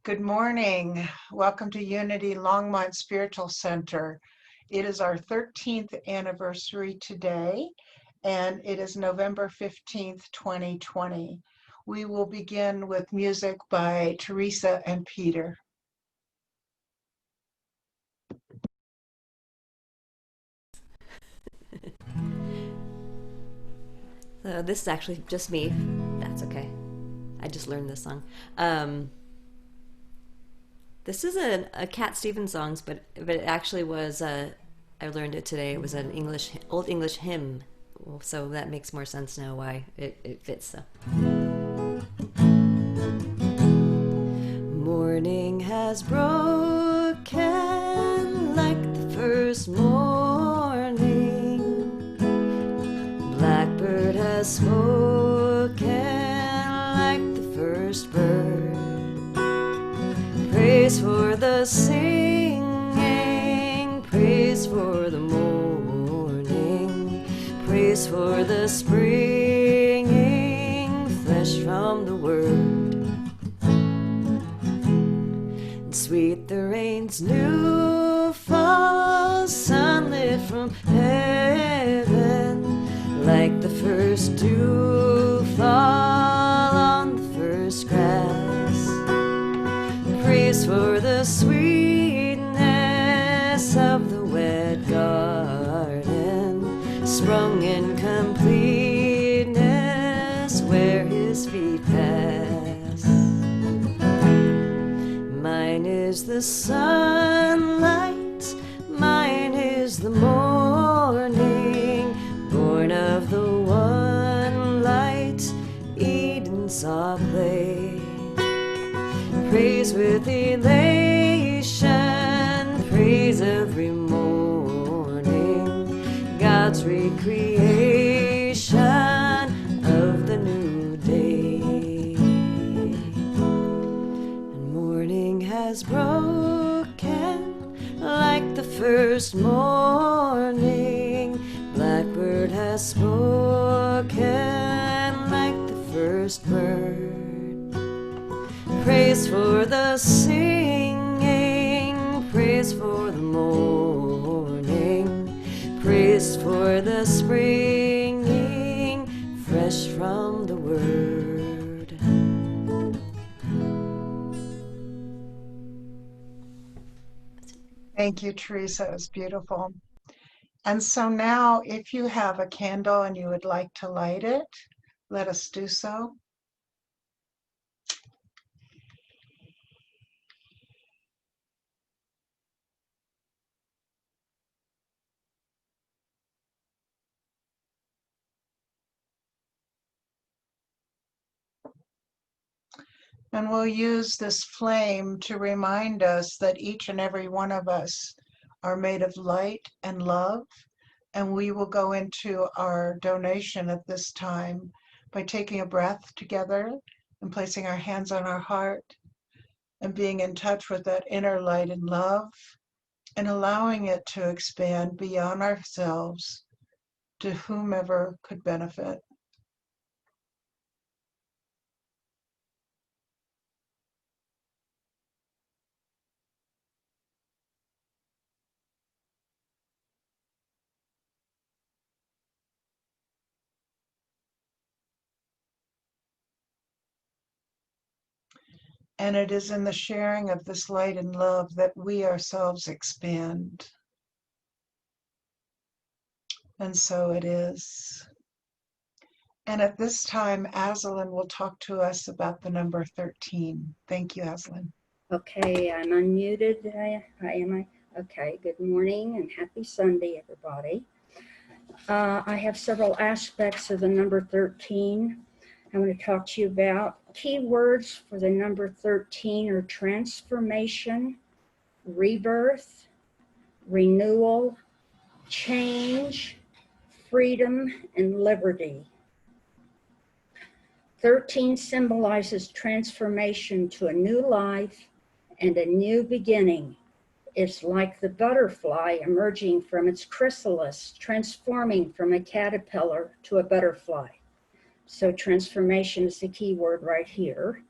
Good morning. Welcome to Unity Longmont Spiritual Center. It is our 13th anniversary today, and it is November 15th, 2020. We will begin with music by Teresa and Peter. So this is actually just me. That's okay. I just learned this song. This is a Cat Stevens song, but it actually was. I learned it today. It was an old English hymn, so that makes more sense now why it fits. So. Morning has broken like the first morning. Blackbird has spoken like the first bird. Praise for the singing, praise for the morning, praise for the springing flesh from the word. And sweet the rain's new fall, sunlit from heaven, like the first dew fall on the first grass. Praise for the sweetness of the wet garden, sprung in completeness where his feet pass. Mine is the sunlight, mine is the morning, born of the one light, Eden saw play. Praise with elation, praise every morning, God's recreation of the new day. And morning has broken like the first morning, blackbird has spoken like the first bird. Praise for the singing, praise for the morning, praise for the springing, fresh from the word. Thank you, Teresa. It was beautiful. And so now, if you have a candle and you would like to light it, let us do so. And we'll use this flame to remind us that each and every one of us are made of light and love. And we will go into our donation at this time by taking a breath together and placing our hands on our heart and being in touch with that inner light and love and allowing it to expand beyond ourselves to whomever could benefit. And it is in the sharing of this light and love that we ourselves expand. And so it is. And at this time, Aslan will talk to us about the number 13. Thank you, Aslan. Okay, I'm unmuted. Am I? Okay, good morning and happy Sunday, everybody. I have several aspects of the number 13 I'm going to talk to you about. Keywords for the number 13 are transformation, rebirth, renewal, change, freedom, and liberty. 13 symbolizes transformation to a new life and a new beginning. It's like the butterfly emerging from its chrysalis, transforming from a caterpillar to a butterfly. So transformation is the key word right here.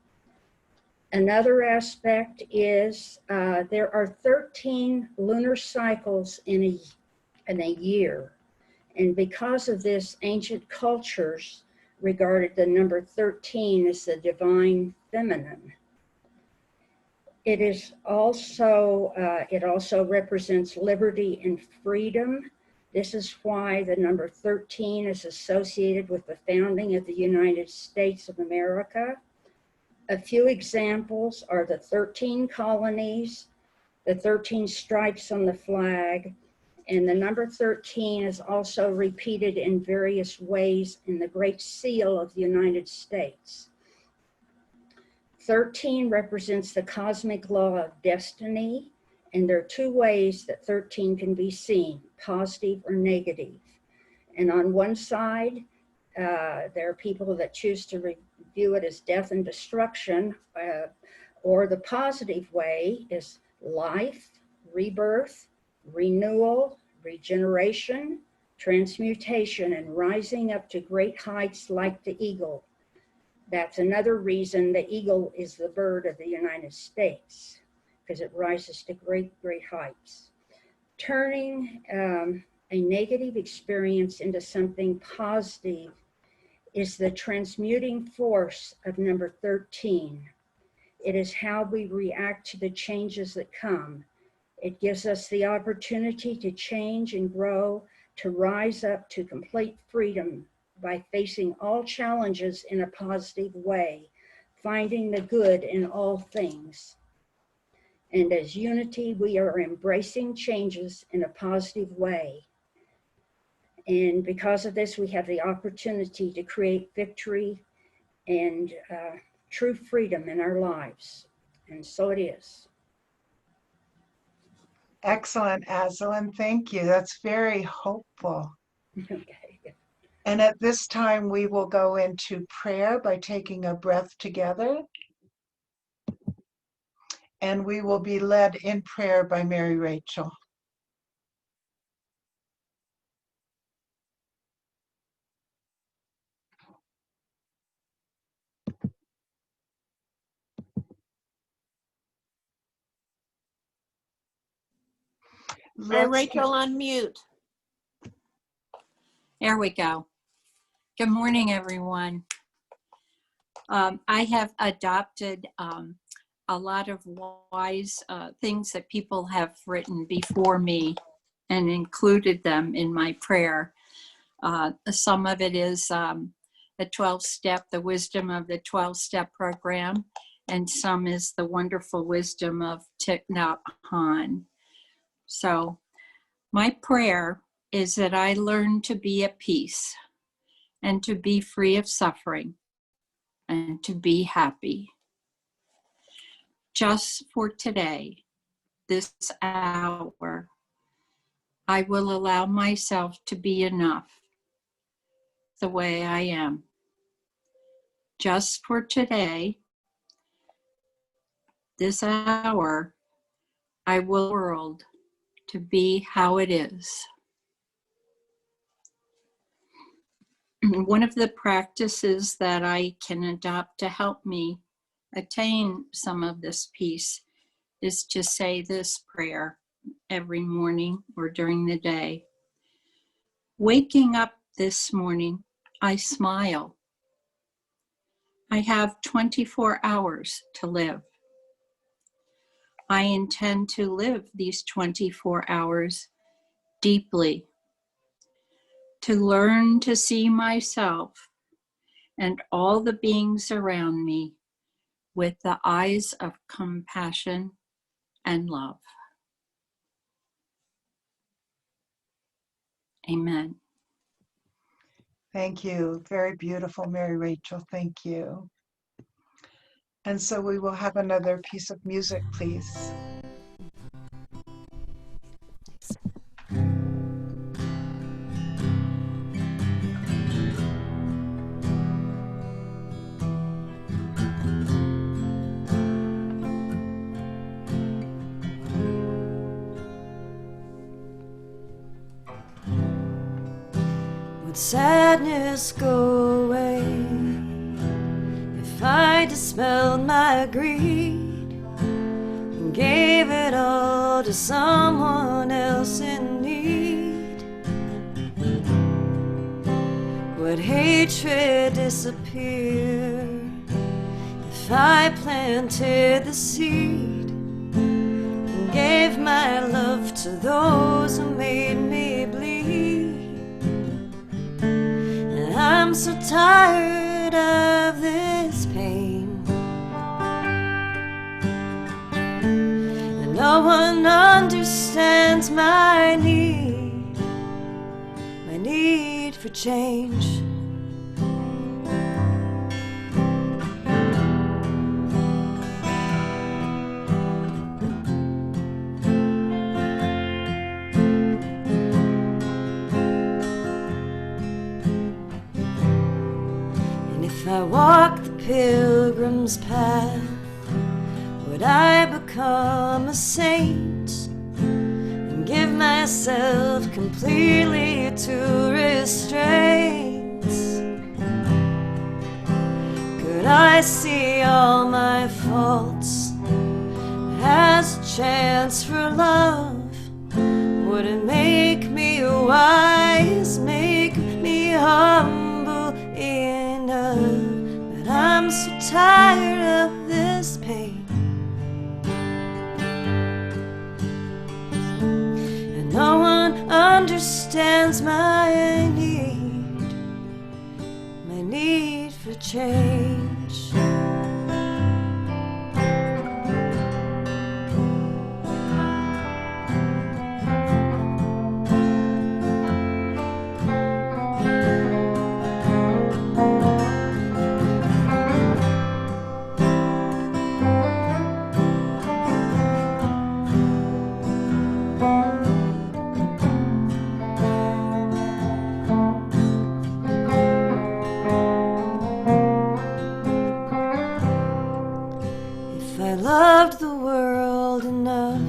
Another aspect is there are 13 lunar cycles in a year. And because of this, ancient cultures regarded the number 13 as the divine feminine. It also represents liberty and freedom. This is why the number 13 is associated with the founding of the United States of America. A few examples are the 13 colonies, the 13 stripes on the flag, and the number 13 is also repeated in various ways in the Great Seal of the United States. 13 represents the cosmic law of destiny, and there are two ways that 13 can be seen, positive or negative. And on one side, there are people that choose to view it as death and destruction, or the positive way is life, rebirth, renewal, regeneration, transmutation, and rising up to great heights like the eagle. That's another reason the eagle is the bird of the United States, because it rises to great, great heights. Turning a negative experience into something positive is the transmuting force of number 13. It is how we react to the changes that come. It gives us the opportunity to change and grow, to rise up to complete freedom by facing all challenges in a positive way, finding the good in all things. And as unity, we are embracing changes in a positive way. And because of this, we have the opportunity to create victory and true freedom in our lives. And so it is. Excellent, Aslan. Thank you. That's very hopeful. Okay. And at this time, we will go into prayer by taking a breath together. And we will be led in prayer by Mary Rachel. Mary Rachel, unmute. There we go. Good morning, everyone. I have adopted a lot of wise things that people have written before me and included them in my prayer. Some of it is the 12-step, the wisdom of the 12-step program, and some is the wonderful wisdom of Thich Nhat Hanh. So my prayer is that I learn to be at peace and to be free of suffering and to be happy. Just for today, this hour, I will allow myself to be enough the way I am. Just for today, this hour, I will world to be how it is. One of the practices that I can adopt to help me attain some of this peace is to say this prayer every morning or during the day. Waking up this morning, I smile. I have 24 hours to live. I intend to live these 24 hours deeply, to learn to see myself and all the beings around me with the eyes of compassion and love. Amen. Thank you. Very beautiful, Mary Rachel. Thank you. And so we will have another piece of music, please. Would sadness go away if I I dispelled my greed and gave it all to someone else in need, would hatred disappear if I planted the seed and gave my love to those who made me bleed? And I'm so tired of this pain, and no one understands my need for change. If I walk the pilgrim's path, would I become a saint and give myself completely to restraints? Could I see all my faults as a chance for love? Would it make me wise, make me humble enough? But I'm so tired of this pain, and no one understands my need for change. If I loved the world enough,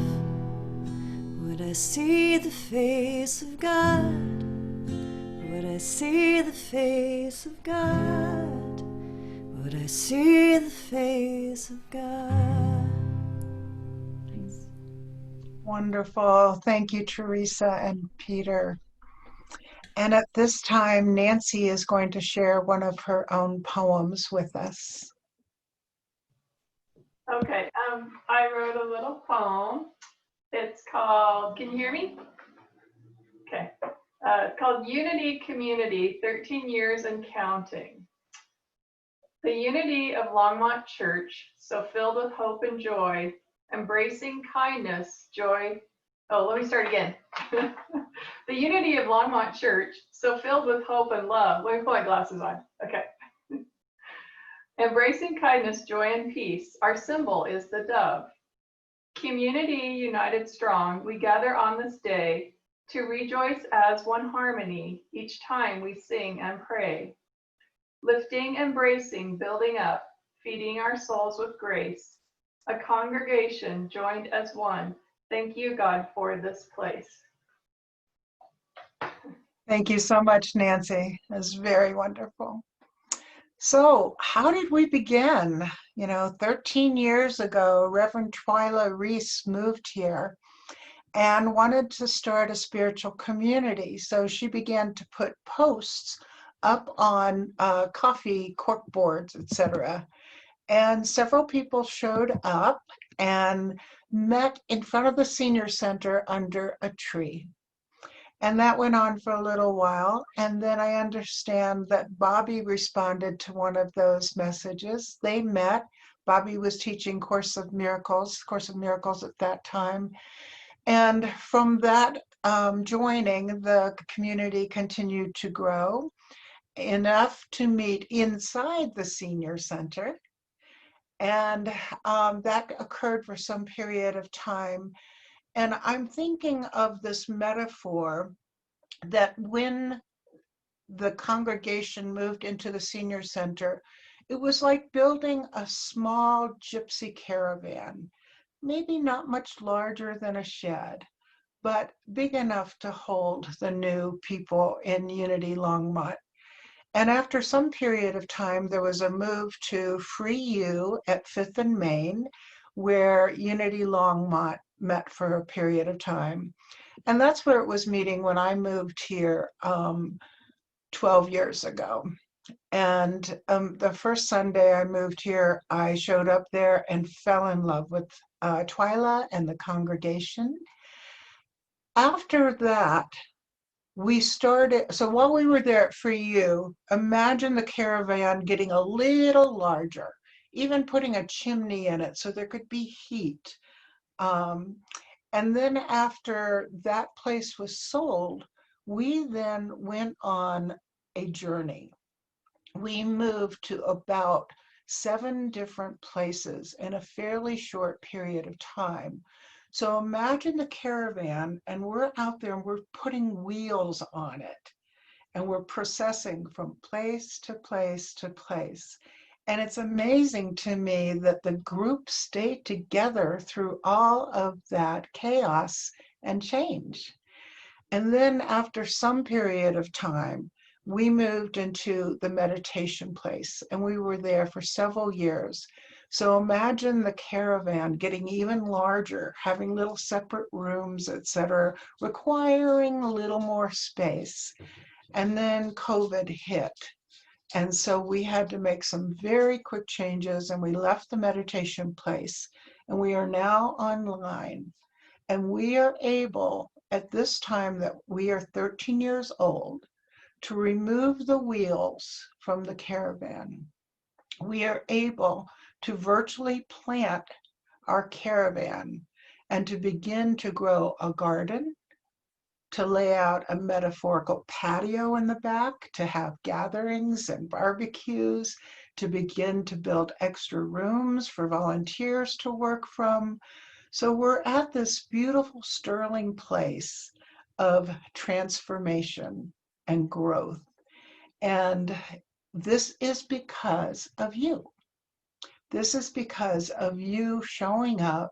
would I see the face of God? Would I see the face of God? Would I see the face of God? Thanks. Wonderful. Thank you, Teresa and Peter. And at this time, Nancy is going to share one of her own poems with us. Okay, I wrote a little poem. It's called, can you hear me? Okay, it's called Unity Community, 13 Years and Counting. The unity of Longmont Church, so filled with hope and joy, embracing kindness, joy. Oh, let me start again. The unity of Longmont Church, so filled with hope and love. Let me put my glasses on. Okay. Embracing kindness, joy, and peace, our symbol is the dove. Community united strong, we gather on this day to rejoice as one harmony each time we sing and pray. Lifting, embracing, building up, feeding our souls with grace. A congregation joined as one. Thank you, God, for this place. Thank you so much, Nancy. It was very wonderful. So how did we begin? 13 years ago, Reverend Twyla Reese moved here and wanted to start a spiritual community. So she began to put posts up on coffee cork boards, etc. And several people showed up and met in front of the senior center under a tree. And that went on for a little while. And then I understand that Bobby responded to one of those messages. They met. Bobby was teaching Course of Miracles at that time. And from that joining, the community continued to grow enough to meet inside the senior center. And that occurred for some period of time. And I'm thinking of this metaphor that when the congregation moved into the senior center, it was like building a small gypsy caravan, maybe not much larger than a shed, but big enough to hold the new people in Unity Longmont. And after some period of time, there was a move to Free U at 5th and Main, where Unity Longmont met for a period of time. And that's where it was meeting when I moved here 12 years ago. And the first Sunday I moved here, I showed up there and fell in love with Twyla and the congregation. After that, we started, so while we were there at Free U, imagine the caravan getting a little larger, even putting a chimney in it so there could be heat. And then after that place was sold, we then went on a journey. We moved to about 7 different places in a fairly short period of time. So imagine the caravan, and we're out there and we're putting wheels on it, and we're processing from place to place to place. And it's amazing to me that the group stayed together through all of that chaos and change. And then after some period of time, we moved into the meditation place, and we were there for several years. So imagine the caravan getting even larger, having little separate rooms, etc., requiring a little more space. And then COVID hit. And so we had to make some very quick changes, and we left the meditation place, and we are now online. And we are able, at this time that we are 13 years old, to remove the wheels from the caravan. We are able to virtually plant our caravan and to begin to grow a garden, to lay out a metaphorical patio in the back, to have gatherings and barbecues, to begin to build extra rooms for volunteers to work from. So we're at this beautiful sterling place of transformation and growth. And this is because of you. This is because of you showing up,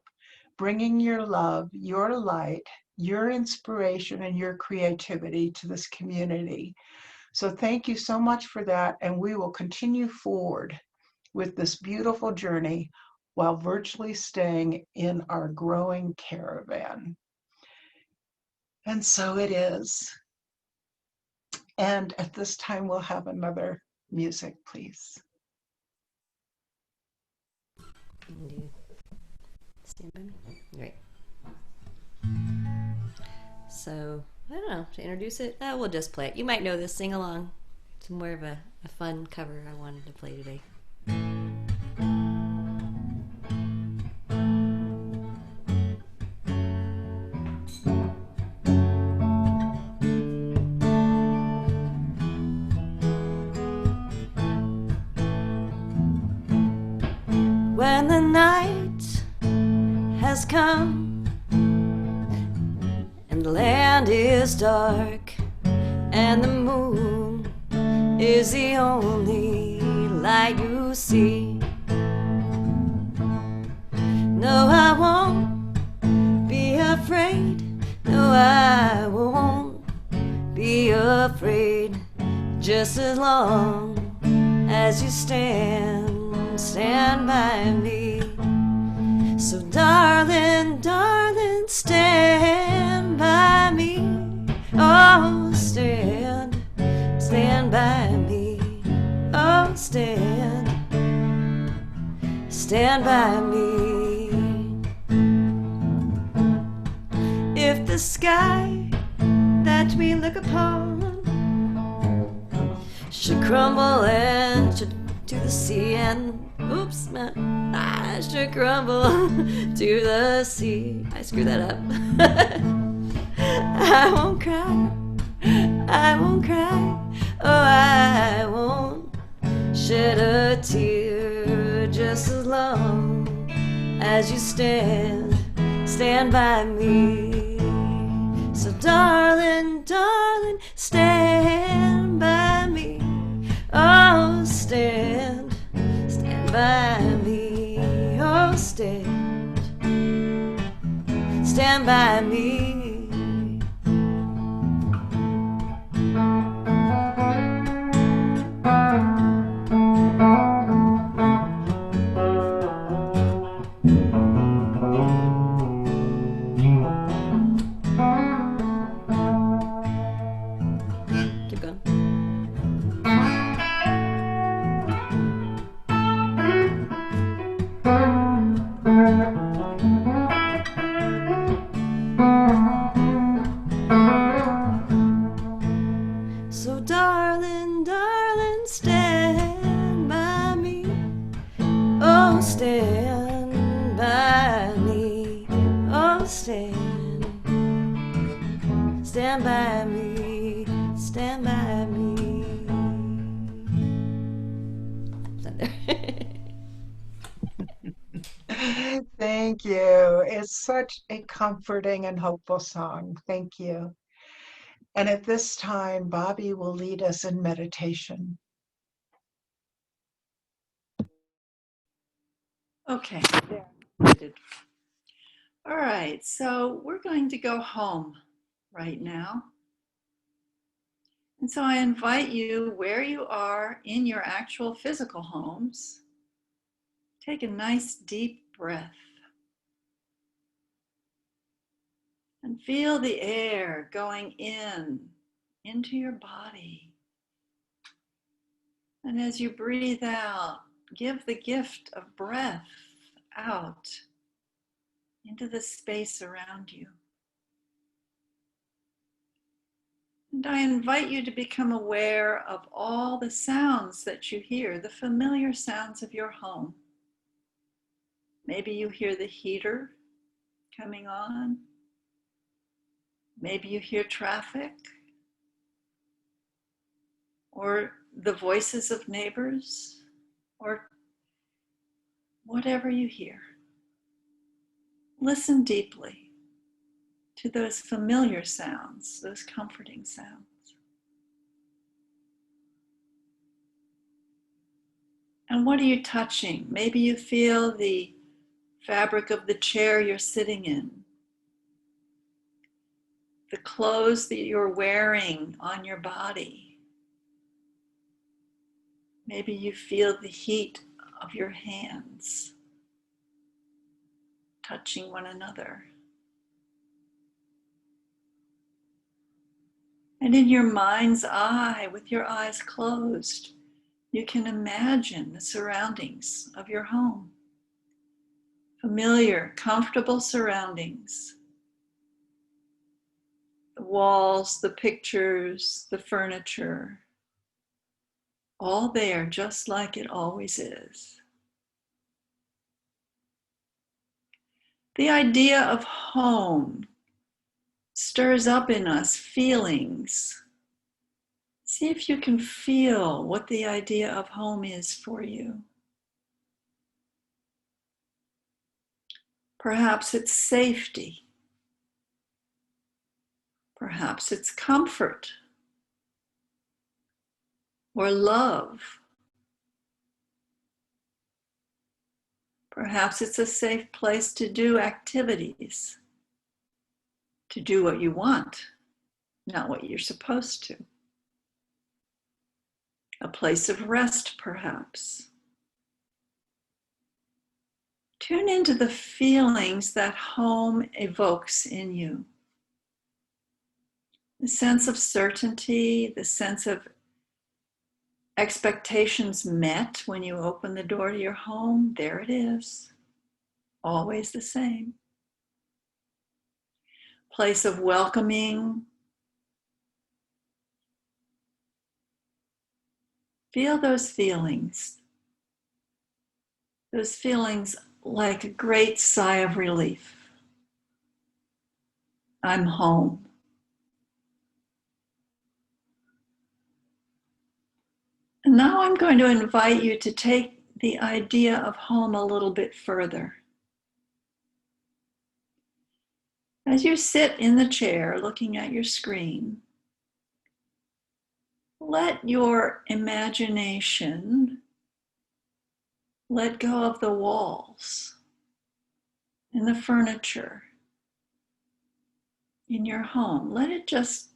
bringing your love, your light, your inspiration, and your creativity to this community. So thank you so much for that. And we will continue forward with this beautiful journey while virtually staying in our growing caravan. And so it is. And at this time, we'll have another music, please. Stand by me. Great. So, I don't know, to introduce it, we'll just play it. You might know this, sing along. It's more of a fun cover I wanted to play today. When the night has come and the land is dark and the moon is the only light you see, no, I won't be afraid. No, I won't be afraid, just as long as you stand by me. So darling, darling, stand by me. Oh, stand by me. Oh, stand by me. If the sky that we look upon should crumble and should to the sea, and oops, man, I should crumble to the sea. I screwed that up. I won't cry, I won't cry, oh, I won't shed a tear, just as long as you stand by me. So darling, darling, stand by me. Oh, stand by me. Oh, stand by me. So darling, darling, stand by me. Oh, stand by me. Oh, stand by me. Stand by me. Thank you. It's such a comforting and hopeful song. Thank you. And at this time, Bobby will lead us in meditation. Okay. All right, so we're going to go home right now. And so I invite you, where you are in your actual physical homes, take a nice deep breath and feel the air going into your body. And as you breathe out, give the gift of breath out into the space around you. And I invite you to become aware of all the sounds that you hear, the familiar sounds of your home. Maybe you hear the heater coming on. Maybe you hear traffic or the voices of neighbors or whatever you hear. Listen deeply to those familiar sounds, those comforting sounds. And what are you touching? Maybe you feel the fabric of the chair you're sitting in, the clothes that you're wearing on your body. Maybe you feel the heat of your hands touching one another. And in your mind's eye, with your eyes closed, you can imagine the surroundings of your home. Familiar, comfortable surroundings. The walls, the pictures, the furniture, all there just like it always is. The idea of home stirs up in us feelings. See if you can feel what the idea of home is for you. Perhaps it's safety. Perhaps it's comfort or love. Perhaps it's a safe place to do activities, to do what you want, not what you're supposed to. A place of rest, perhaps. Tune into the feelings that home evokes in you. The sense of certainty, the sense of expectations met when you open the door to your home. There it is, always the same. Place of welcoming. Feel those feelings like a great sigh of relief. I'm home. And now I'm going to invite you to take the idea of home a little bit further. As you sit in the chair looking at your screen, let your imagination let go of the walls and the furniture in your home. Let it just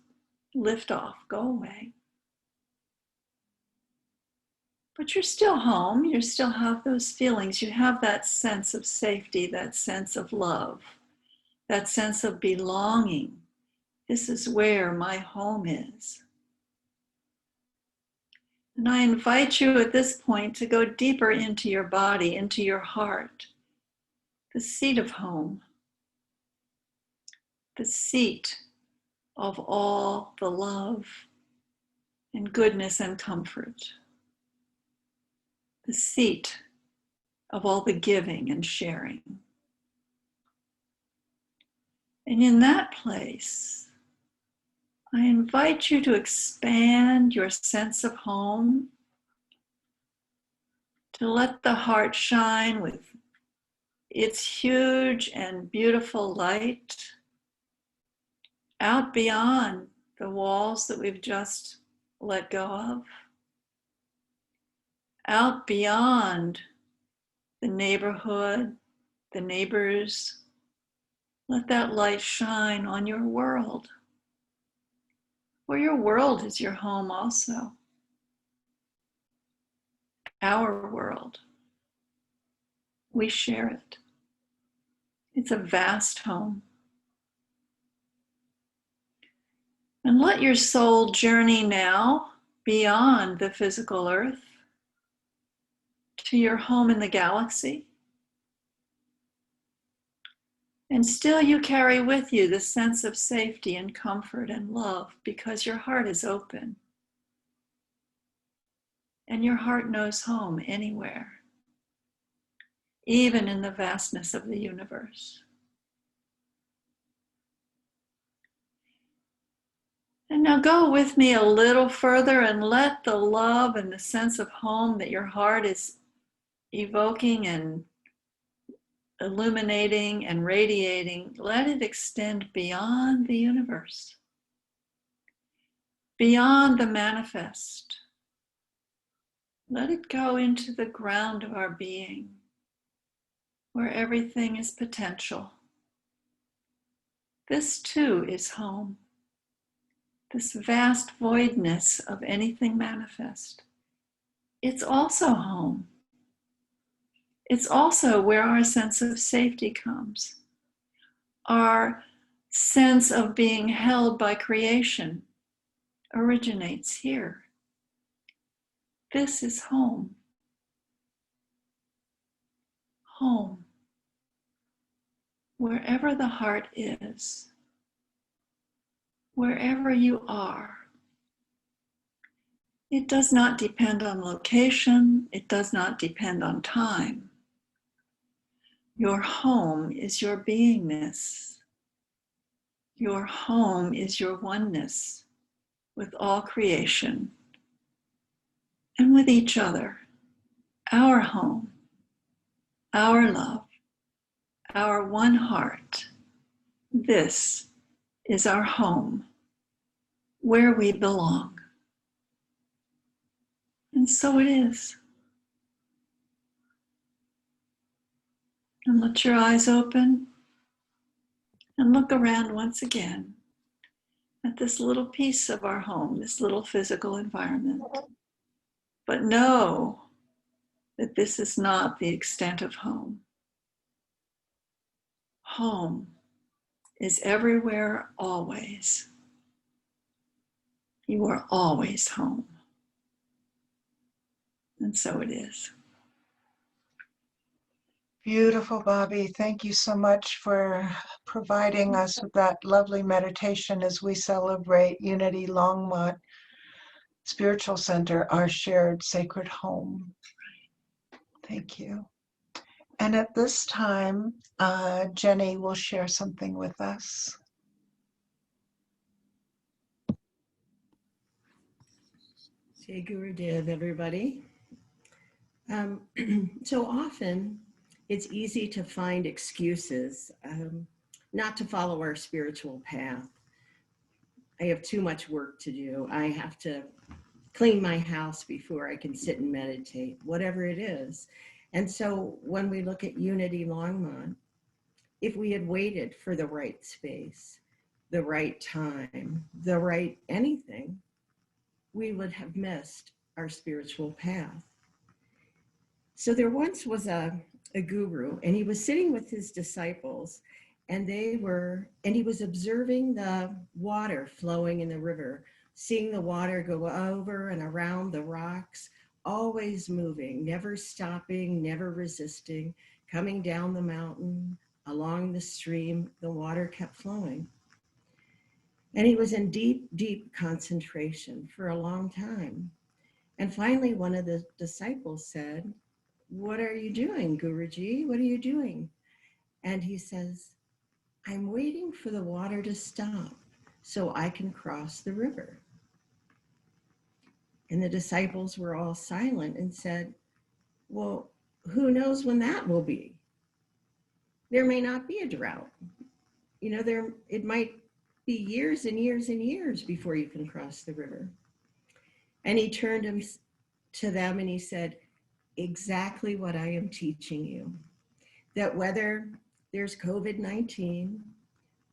lift off, go away. But you're still home, you still have those feelings. You have that sense of safety, that sense of love, that sense of belonging. This is where my home is. And I invite you at this point to go deeper into your body, into your heart. the seat of home, the seat of all the love and goodness and comfort, the seat of all the giving and sharing. And in that place, I invite you to expand your sense of home, to let the heart shine with its huge and beautiful light out beyond the walls that we've just let go of, out beyond the neighborhood, the neighbors. Let that light shine on your world, for your world is your home also. Our world. We share it. It's a vast home. And let your soul journey now beyond the physical earth to your home in the galaxy. And still you carry with you the sense of safety and comfort and love because your heart is open. And your heart knows home anywhere, even in the vastness of the universe. And now go with me a little further and let the love and the sense of home that your heart is evoking and illuminating and radiating, let it extend beyond the universe, beyond the manifest. Let it go into the ground of our being, where everything is potential. This too is home. This vast voidness of anything manifest. It's also home. It's also where our sense of safety comes. Our sense of being held by creation originates here. This is home. Home. Wherever the heart is, wherever you are. It does not depend on location. It does not depend on time. Your home is your beingness. Your home is your oneness with all creation and with each other. Our home, our love, our one heart. This is our home, where we belong. And so it is. And let your eyes open and look around once again at this little piece of our home, this little physical environment. But know that this is not the extent of home. Home is everywhere, always. You are always home. And so it is. Beautiful, Bobby. Thank you so much for providing us with that lovely meditation as we celebrate Unity Longmont Spiritual Center, our shared sacred home. Thank you. And at this time, Jenny will share something with us. Jai Gurudev, everybody. So often it's easy to find excuses not to follow our spiritual path. I have too much work to do. I have to clean my house before I can sit and meditate, whatever it is. And so when we look at Unity Longmont, if we had waited for the right space, the right time, the right anything, we would have missed our spiritual path. So there once was a guru, and he was sitting with his disciples, and he was observing the water flowing in the river, seeing the water go over and around the rocks, always moving, never stopping, never resisting, coming down the mountain, along the stream, the water kept flowing. And he was in deep, deep concentration for a long time. And finally, one of the disciples said, "What are you doing, Guruji? What are you doing?" And he says, "I'm waiting for the water to stop so I can cross the river." And the disciples were all silent and said, "Well, who knows when that will be? There may not be a drought. It might be years and years and years before you can cross the river." And he turned to them and he said, "Exactly what I am teaching you, that whether there's COVID-19,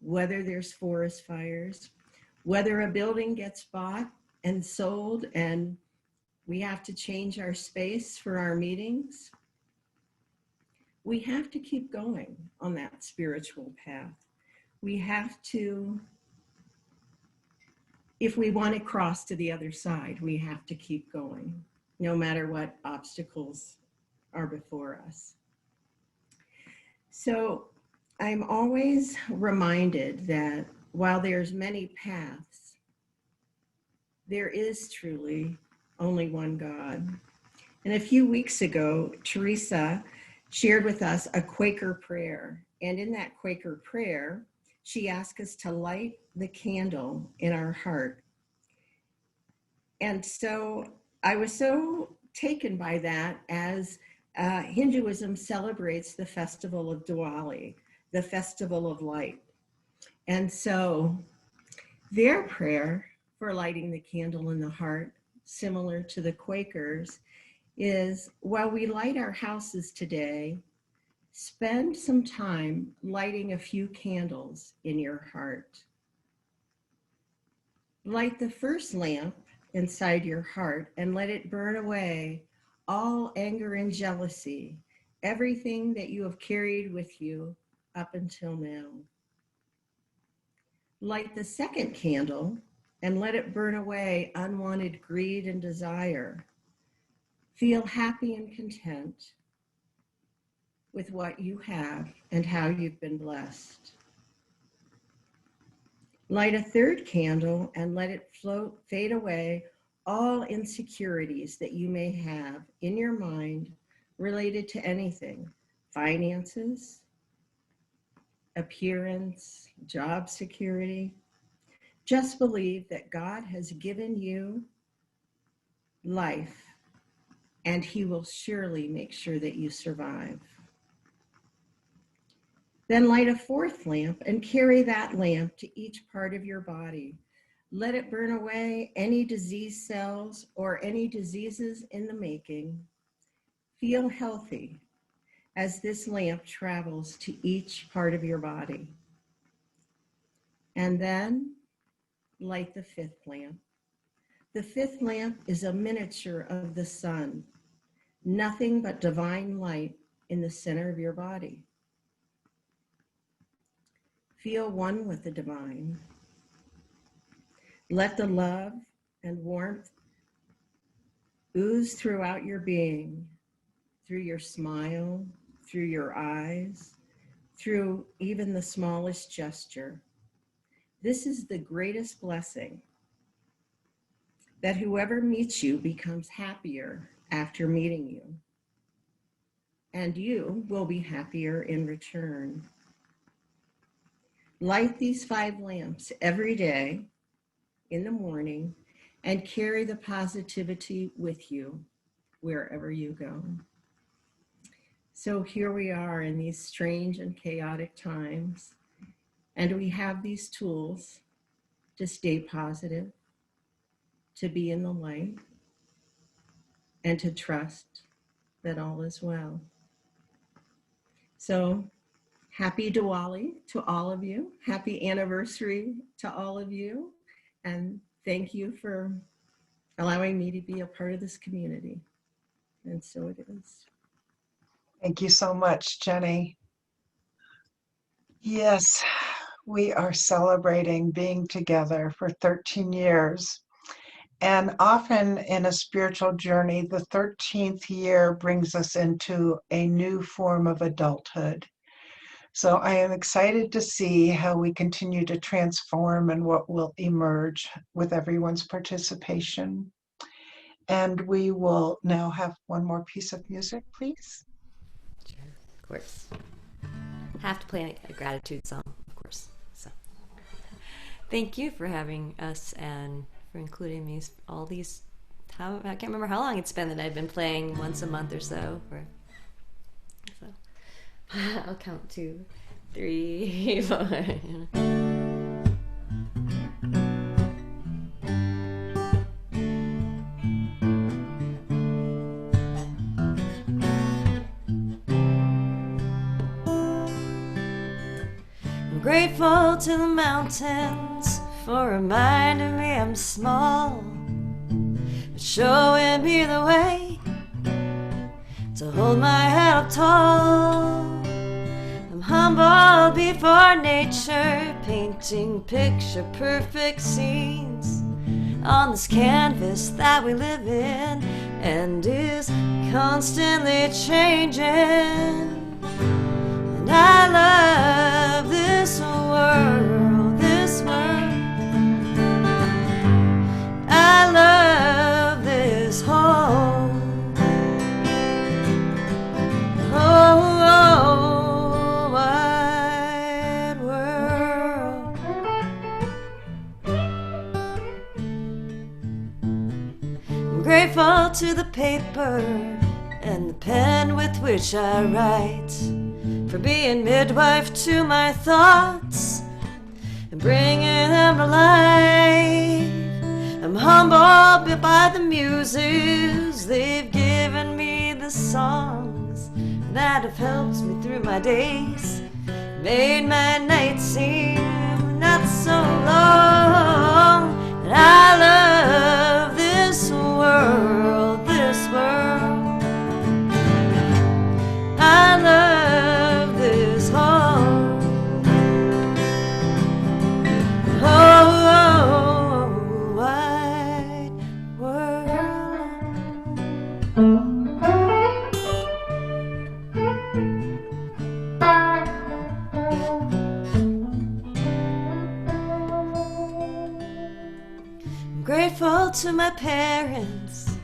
whether there's forest fires, whether a building gets bought and sold and we have to change our space for our meetings, we have to keep going on that spiritual path. We have to, if we want to cross to the other side, we have to keep going, no matter what obstacles are before us." So I'm always reminded that while there's many paths, there is truly only one God. And a few weeks ago, Teresa shared with us a Quaker prayer. And in that Quaker prayer, she asked us to light the candle in our heart. And so I was so taken by that as Hinduism celebrates the festival of Diwali, the festival of light. And so their prayer for lighting the candle in the heart, similar to the Quakers, is, while we light our houses today, spend some time lighting a few candles in your heart. Light the first lamp inside your heart and let it burn away all anger and jealousy, everything that you have carried with you up until now. Light the second candle and let it burn away unwanted greed and desire. Feel happy and content with what you have and how you've been blessed. Light a third candle and let it fade away all insecurities that you may have in your mind related to anything: finances, appearance, job security. Just believe that God has given you life and he will surely make sure that you survive. Then light a fourth lamp and carry that lamp to each part of your body. Let it burn away any disease cells or any diseases in the making. Feel healthy as this lamp travels to each part of your body. And then light the fifth lamp. The fifth lamp is a miniature of the sun, nothing but divine light in the center of your body. Feel one with the divine. Let the love and warmth ooze throughout your being, through your smile, through your eyes, through even the smallest gesture. This is the greatest blessing, that whoever meets you becomes happier after meeting you, and you will be happier in return. Light these 5 lamps every day in the morning and carry the positivity with you wherever you go. So here we are in these strange and chaotic times, and we have these tools to stay positive, to be in the light, and to trust that all is well. So happy Diwali to all of you. Happy anniversary to all of you. And thank you for allowing me to be a part of this community. And so it is. Thank you so much, Jenny. Yes, we are celebrating being together for 13 years. And often in a spiritual journey, the 13th year brings us into a new form of adulthood. So I am excited to see how we continue to transform and what will emerge with everyone's participation. And we will now have one more piece of music, please. Sure, of course. Have to play a gratitude song, of course. So, thank you for having us and for including me. All these, I can't remember how long it's been that I've been playing once a month or so. So I'll count 2, 3, 4. Grateful to the mountains for reminding me I'm small, but showing me the way to hold my head up tall. I'm humble before nature, painting picture perfect scenes on this canvas that we live in and is constantly changing. And I love this world, this world. I love this whole wide world. I'm grateful to the paper and the pen with which I write, for being midwife to my thoughts and bringing them to life. I'm humbled by the muses, they've given me the songs that have helped me through my days, made my nights seem not so long. And I love this world, this world. I love this whole wide world. I'm grateful to my parents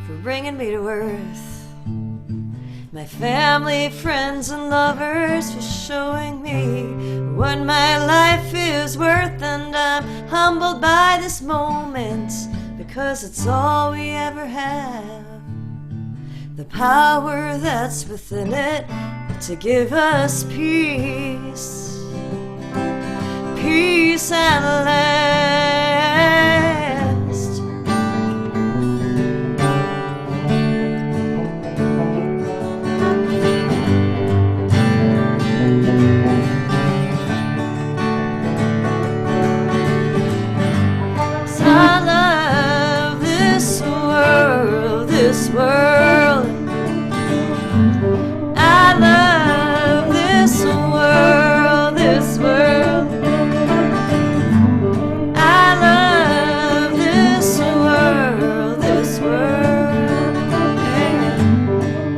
for bringing me to earth, my family, friends, and lovers for showing me what my life is worth. And I'm humbled by this moment because it's all we ever have. The power that's within it to give us peace, peace at last. I love this world, this world. I love this world, this world. I love this world, this world.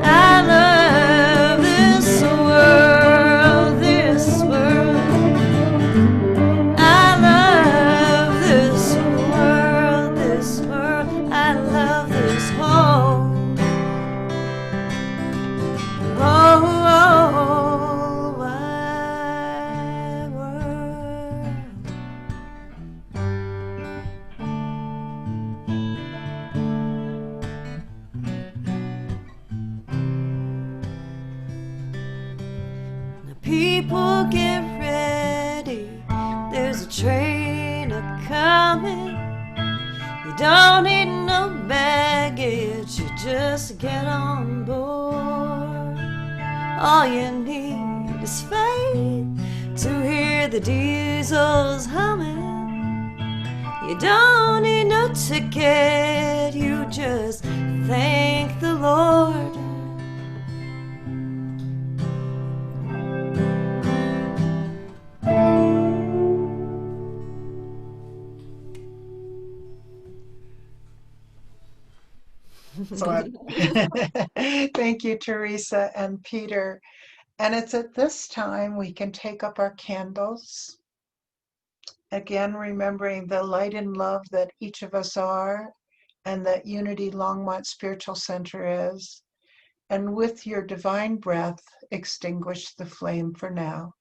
I love this world, this world. I love this world, this world. I love this whole wide world. Now people get ready, there's a train a-coming. You don't need no baggage, you just get on board. All you need is faith to hear the diesels humming. You don't need no ticket, you just thank the Lord. So thank you, Teresa and Peter. And it's at this time we can take up our candles. Again, remembering the light and love that each of us are and that Unity Longmont Spiritual Center is. And with your divine breath, extinguish the flame for now.